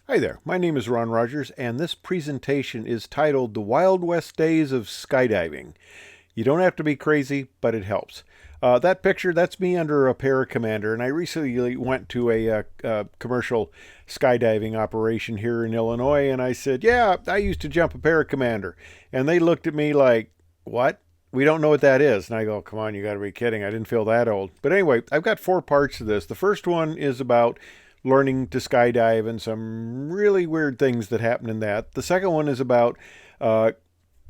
Hi there, my name is Ron Rogers, and this presentation is titled The Wild West Days of Skydiving. You don't have to be crazy, but it helps. That picture, that's me under a paracommander, and I recently went to a commercial skydiving operation here in Illinois, and I said, yeah, I used to jump a paracommander. And they looked at me like, what? We don't know what that is. And I go, come on, you got to be kidding. I didn't feel that old. But anyway, I've got four parts to this. The first one is about learning to skydive and some really weird things that happen in that. The second one is about uh,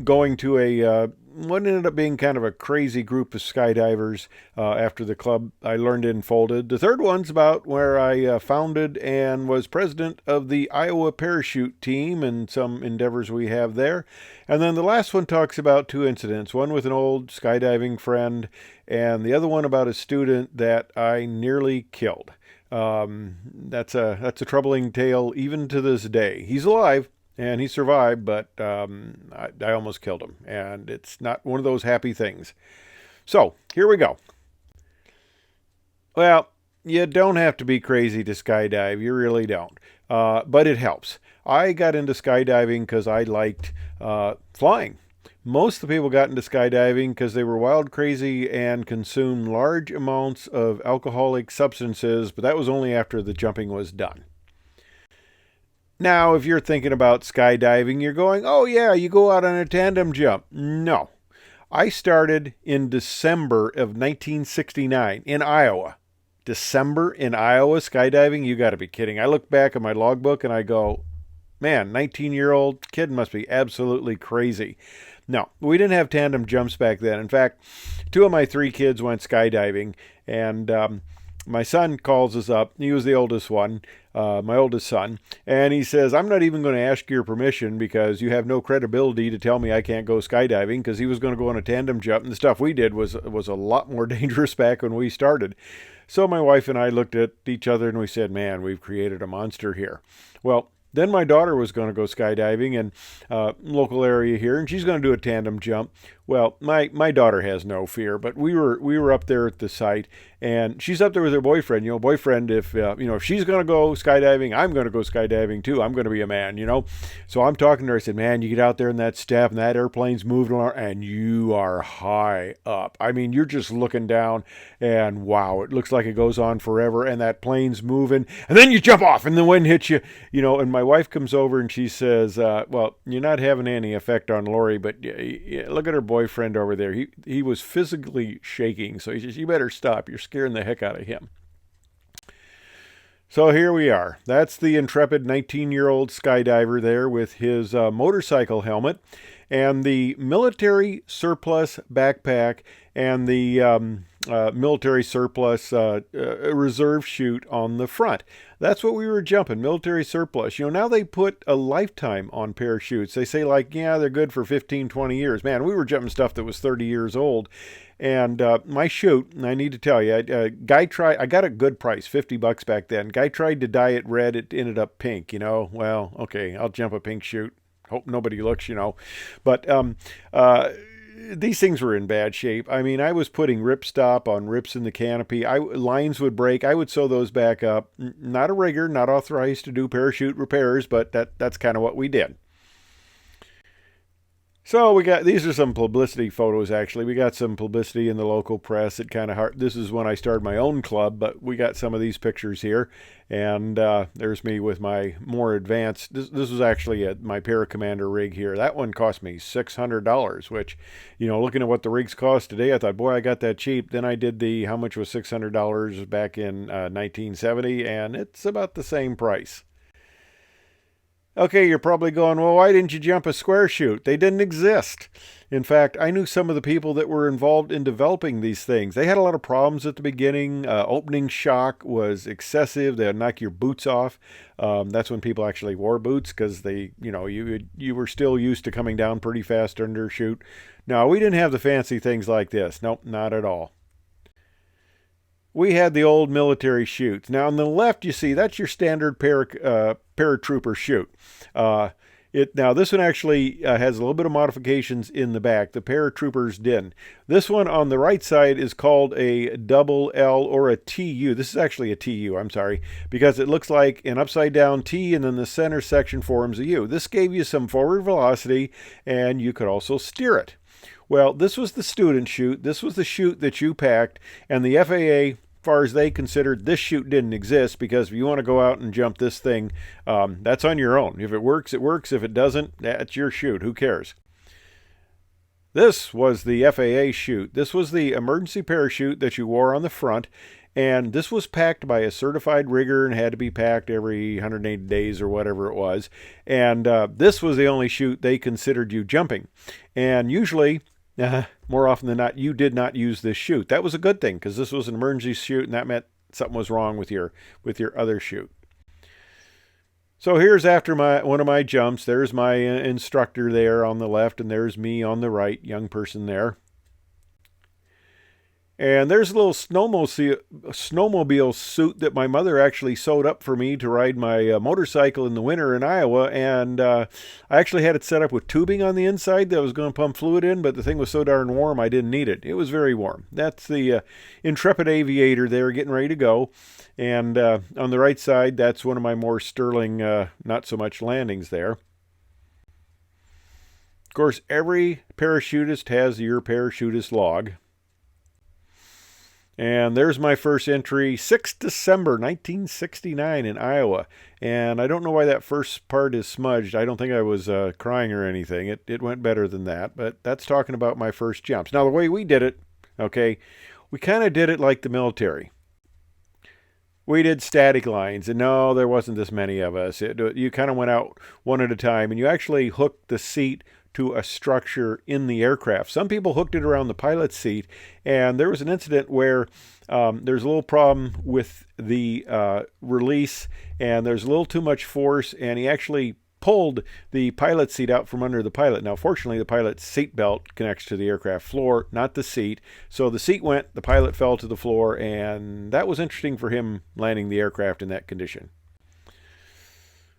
going to what ended up being kind of a crazy group of skydivers after the club I learned in folded. The third one's about where I founded and was president of the Iowa parachute team and some endeavors we have there. And then the last one talks about two incidents, one with an old skydiving friend and the other one about a student that I nearly killed. That's a troubling tale even to this day. He's alive and he survived, but I almost killed him, and it's not one of those happy things. So here we go. Well, you don't have to be crazy to skydive. You really don't, but it helps. I got into skydiving because I liked flying. Most of the people got into skydiving because they were wild crazy and consumed large amounts of alcoholic substances, but that was only after the jumping was done. Now, if you're thinking about skydiving, you're going, oh yeah, you go out on a tandem jump. No. I started in December of 1969 in Iowa. December in Iowa skydiving? You got to be kidding. I look back at my logbook and I go, man, 19-year-old kid must be absolutely crazy. No, we didn't have tandem jumps back then. In fact, two of my three kids went skydiving, and my son calls us up. He was the oldest one, my oldest son, and he says, I'm not even going to ask your permission because you have no credibility to tell me I can't go skydiving, because he was going to go on a tandem jump, and the stuff we did was a lot more dangerous back when we started. So my wife and I looked at each other and we said, man, we've created a monster here. Well, then my daughter was going to go skydiving in local area here, and she's going to do a tandem jump. Well, my daughter has no fear, but we were up there at the site, and she's up there with her boyfriend. You know, boyfriend, if if she's going to go skydiving, I'm going to go skydiving too. I'm going to be a man, you know. So I'm talking to her. I said, man, you get out there in that step, and that airplane's moving along, and you are high up. I mean, you're just looking down, and wow, it looks like it goes on forever, and that plane's moving, and then you jump off, and the wind hits you, you know. And my wife comes over and she says, well, you're not having any effect on Lori, but look at her boyfriend over there. He was physically shaking. So he says, you better stop. You're scaring the heck out of him. So here we are. That's the intrepid 19-year-old skydiver there with his motorcycle helmet and the military surplus backpack and the military surplus reserve chute on the front. That's what we were jumping, military surplus. You know, now they put a lifetime on parachutes. They say, like, yeah, they're good for 15, 20 years. Man, we were jumping stuff that was 30 years old. And my chute, and I need to tell you, guy tried, I got a good price, $50 back then. Guy tried to dye it red. It ended up pink, you know. Well, okay, I'll jump a pink chute. Hope nobody looks, you know. But these things were in bad shape. I mean, I was putting ripstop on rips in the canopy. Lines would break. I would sew those back up. Not a rigger, not authorized to do parachute repairs, but that's kind of what we did. So these are some publicity photos. Actually, we got some publicity in the local press. It kind of hard. This is when I started my own club, but we got some of these pictures here, and there's me with my more advanced. This was actually my paracommander rig here. That one cost me $600, which, you know, looking at what the rigs cost today, I thought, boy, I got that cheap. Then I did the how much was $600 back in 1970, and it's about the same price. Okay, you're probably going, well, why didn't you jump a square chute? They didn't exist. In fact, I knew some of the people that were involved in developing these things. They had a lot of problems at the beginning. Opening shock was excessive. They'd knock your boots off. That's when people actually wore boots because you were still used to coming down pretty fast under a chute. No, we didn't have the fancy things like this. Nope, not at all. We had the old military chutes. Now on the left, you see, that's your standard paratrooper chute. Uh, Now this one actually has a little bit of modifications in the back. The paratroopers didn't. This one on the right side is called a double L or a TU. This is actually a TU, I'm sorry, because it looks like an upside down T and then the center section forms a U. This gave you some forward velocity and you could also steer it. Well, this was the student chute. This was the chute that you packed, and the FAA, far as they considered, this chute didn't exist, because if you want to go out and jump this thing, that's on your own. If it works, it works. If it doesn't, that's your chute. Who cares? This was the FAA chute. This was the emergency parachute that you wore on the front, and this was packed by a certified rigger and had to be packed every 180 days or whatever it was. And this was the only chute they considered you jumping. And usually, more often than not, you did not use this chute. That was a good thing, because this was an emergency chute, and that meant something was wrong with your other chute. So here's after one of my jumps. There's my instructor there on the left, and there's me on the right, young person there. And there's a little snowmobile suit that my mother actually sewed up for me to ride my motorcycle in the winter in Iowa. And I actually had it set up with tubing on the inside that I was going to pump fluid in, but the thing was so darn warm I didn't need it. It was very warm. That's the Intrepid Aviator there getting ready to go. And on the right side, that's one of my more sterling, not so much landings there. Of course, every parachutist has your parachutist log. And there's my first entry, 6th December 1969 in Iowa. And I don't know why that first part is smudged. I don't think I was crying or anything. It went better than that. But that's talking about my first jumps. Now, the way we did it, okay, we kind of did it like the military. We did static lines, and no, there wasn't this many of us. You kind of went out one at a time, and you actually hooked the seat to a structure in the aircraft. Some people hooked it around the pilot's seat, and there was an incident where there's a little problem with the release, and there's a little too much force, and he actually pulled the pilot seat out from under the pilot. Now, fortunately, the pilot's seat belt connects to the aircraft floor, not the seat. So the seat went, the pilot fell to the floor, and that was interesting for him landing the aircraft in that condition.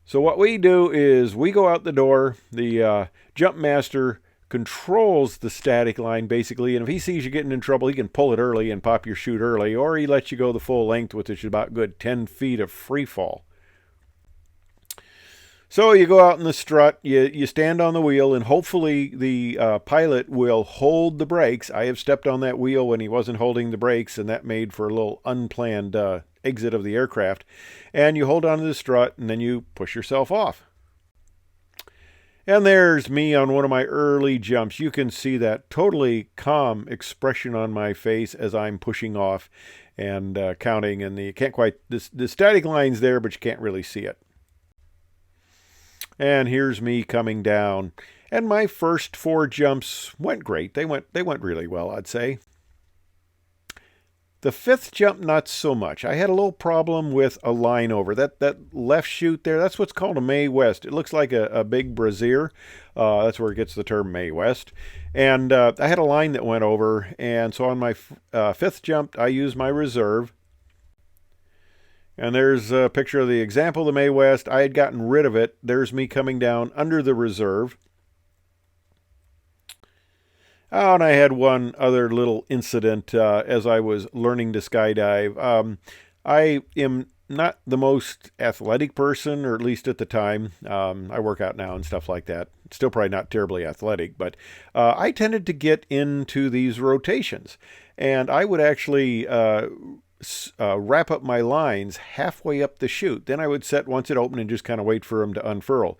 So what we do is we go out the door. The jump master controls the static line basically, and if he sees you getting in trouble, he can pull it early and pop your chute early, or he lets you go the full length, which is about good 10 feet of free fall. So you go out in the strut, you stand on the wheel, and hopefully the pilot will hold the brakes. I have stepped on that wheel when he wasn't holding the brakes, and that made for a little unplanned exit of the aircraft. And you hold on to the strut, and then you push yourself off. And there's me on one of my early jumps. You can see that totally calm expression on my face as I'm pushing off and counting. And you can't quite, the static line's there, but you can't really see it. And here's me coming down. And my first 4 jumps went great. They went really well, I'd say. The 5th jump, not so much. I had a little problem with a line over. That left chute there, that's what's called a Mae West. It looks like a big brassiere. That's where it gets the term Mae West. And I had a line that went over. And so on my 5th jump, I used my reserve. And there's a picture of the example of the Mae West. I had gotten rid of it. There's me coming down under the reserve. Oh, and I had one other little incident as I was learning to skydive. I am not the most athletic person, or at least at the time. I work out now and stuff like that. Still probably not terribly athletic, but I tended to get into these rotations. And I would actually wrap up my lines halfway up the chute. Then I would set once it opened and just kind of wait for them to unfurl.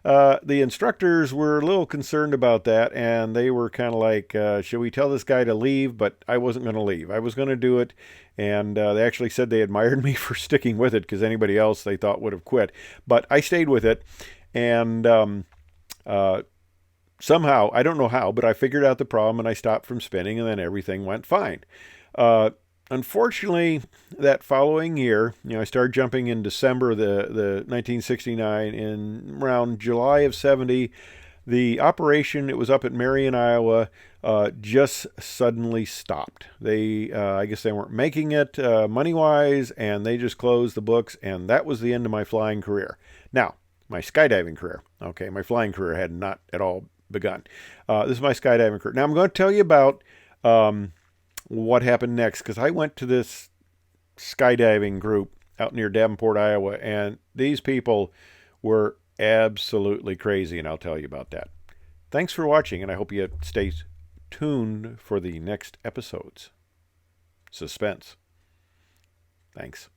The instructors were a little concerned about that, and they were kind of like, should we tell this guy to leave? But I wasn't going to leave. I was going to do it, and they actually said they admired me for sticking with it, because anybody else they thought would have quit. But I stayed with it, and somehow, I don't know how, but I figured out the problem, and I stopped from spinning, and then everything went fine. Unfortunately, that following year, I started jumping in December the 1969. In around July of 70, the operation, it was up at Marion, Iowa, just suddenly stopped. I guess they weren't making it money-wise, and they just closed the books, and that was the end of my flying career. Now, my skydiving career. Okay, my flying career had not at all begun. This is my skydiving career. Now I'm going to tell you about what happened next, because I went to this skydiving group out near Davenport, Iowa, and these people were absolutely crazy, and I'll tell you about that. Thanks for watching, and I hope you stay tuned for the next episodes. Suspense. Thanks.